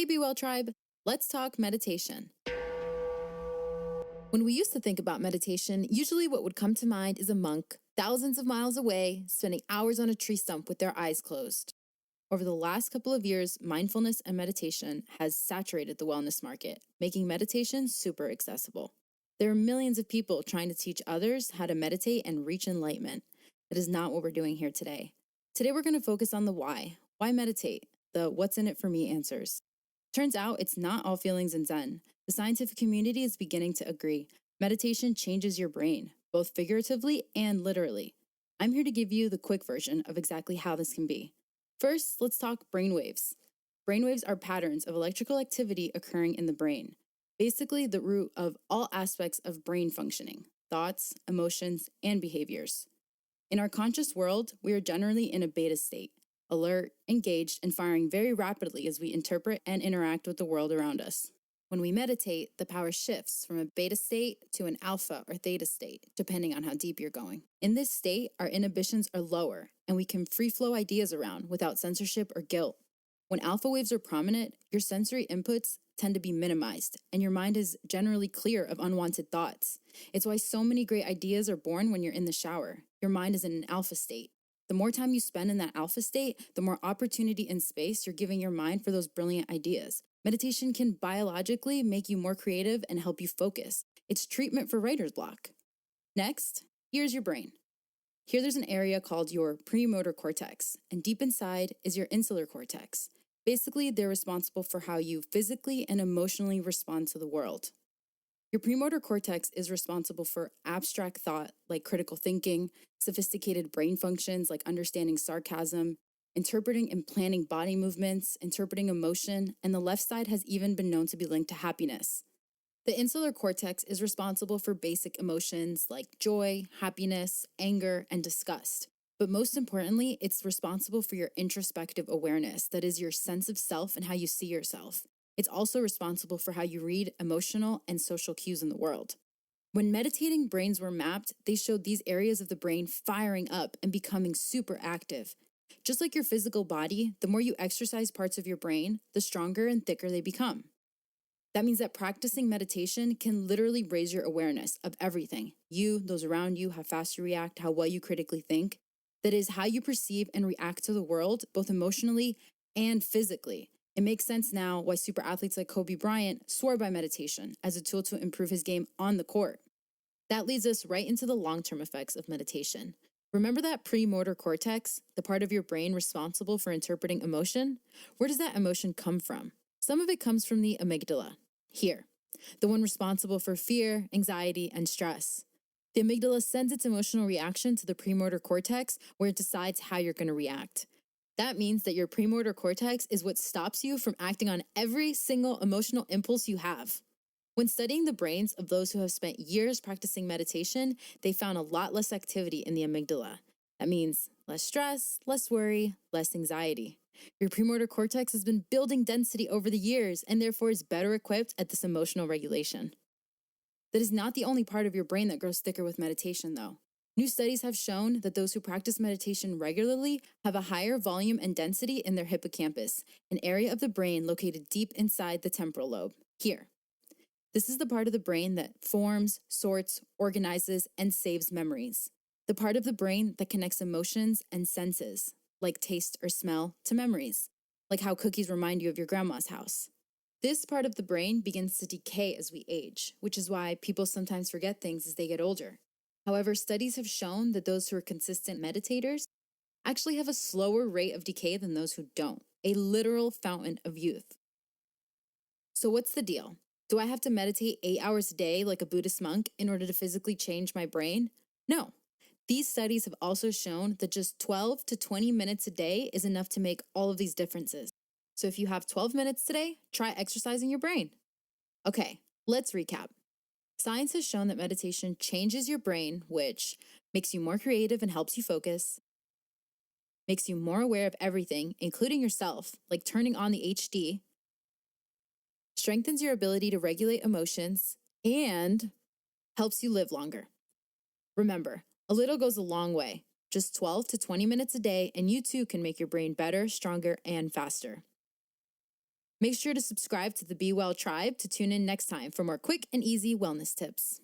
Hey, Be Well Tribe, let's talk meditation. When we used to think about meditation, usually what would come to mind is a monk thousands of miles away, spending hours on a tree stump with their eyes closed. Over the last couple of years, mindfulness and meditation has saturated the wellness market, making meditation super accessible. There are millions of people trying to teach others how to meditate and reach enlightenment. That is not what we're doing here today. Today, we're going to focus on the why. Why meditate? The what's in it for me answers. Turns out it's not all feelings and zen. The scientific community is beginning to agree. Meditation changes your brain, both figuratively and literally. I'm here to give you the quick version of exactly how this can be. First, let's talk brainwaves. Brainwaves are patterns of electrical activity occurring in the brain, basically the root of all aspects of brain functioning, thoughts, emotions, and behaviors. In our conscious world, we are generally in a beta state, alert, engaged, and firing very rapidly as we interpret and interact with the world around us. When we meditate, the power shifts from a beta state to an alpha or theta state, depending on how deep you're going. In this state, our inhibitions are lower, and we can free flow ideas around without censorship or guilt. When alpha waves are prominent, your sensory inputs tend to be minimized, and your mind is generally clear of unwanted thoughts. It's why so many great ideas are born when you're in the shower. Your mind is in an alpha state. The more time you spend in that alpha state, the more opportunity and space you're giving your mind for those brilliant ideas. Meditation can biologically make you more creative and help you focus. It's treatment for writer's block. Next, here's your brain. Here there's an area called your premotor cortex, and deep inside is your insular cortex. Basically, they're responsible for how you physically and emotionally respond to the world. Your premotor cortex is responsible for abstract thought like critical thinking, sophisticated brain functions like understanding sarcasm, interpreting and planning body movements, interpreting emotion, and the left side has even been known to be linked to happiness. The insular cortex is responsible for basic emotions like joy, happiness, anger, and disgust. But most importantly, it's responsible for your introspective awareness, that is your sense of self and how you see yourself. It's also responsible for how you read emotional and social cues in the world. When meditating brains were mapped, they showed these areas of the brain firing up and becoming super active. Just like your physical body, the more you exercise parts of your brain, the stronger and thicker they become. That means that practicing meditation can literally raise your awareness of everything. You, those around you, how fast you react, how well you critically think. That is how you perceive and react to the world, both emotionally and physically. It makes sense now why super athletes like Kobe Bryant swore by meditation as a tool to improve his game on the court. That leads us right into the long-term effects of meditation. Remember that premotor cortex, the part of your brain responsible for interpreting emotion? Where does that emotion come from? Some of it comes from the amygdala, here, the one responsible for fear, anxiety, and stress. The amygdala sends its emotional reaction to the premotor cortex where it decides how you're going to react. That means that your premotor cortex is what stops you from acting on every single emotional impulse you have. When studying the brains of those who have spent years practicing meditation, they found a lot less activity in the amygdala. That means less stress, less worry, less anxiety. Your premotor cortex has been building density over the years and therefore is better equipped at this emotional regulation. That is not the only part of your brain that grows thicker with meditation, though. New studies have shown that those who practice meditation regularly have a higher volume and density in their hippocampus, an area of the brain located deep inside the temporal lobe, here. This is the part of the brain that forms, sorts, organizes, and saves memories. The part of the brain that connects emotions and senses, like taste or smell, to memories, like how cookies remind you of your grandma's house. This part of the brain begins to decay as we age, which is why people sometimes forget things as they get older. However, studies have shown that those who are consistent meditators actually have a slower rate of decay than those who don't, a literal fountain of youth. So what's the deal? Do I have to meditate 8 hours a day like a Buddhist monk in order to physically change my brain? No. These studies have also shown that just 12 to 20 minutes a day is enough to make all of these differences. So if you have 12 minutes today, try exercising your brain. Okay, let's recap. Science has shown that meditation changes your brain, which makes you more creative and helps you focus, makes you more aware of everything, including yourself, like turning on the HD, strengthens your ability to regulate emotions, and helps you live longer. Remember, a little goes a long way. Just 12 to 20 minutes a day, and you too can make your brain better, stronger, and faster. Make sure to subscribe to the Be Well Tribe to tune in next time for more quick and easy wellness tips.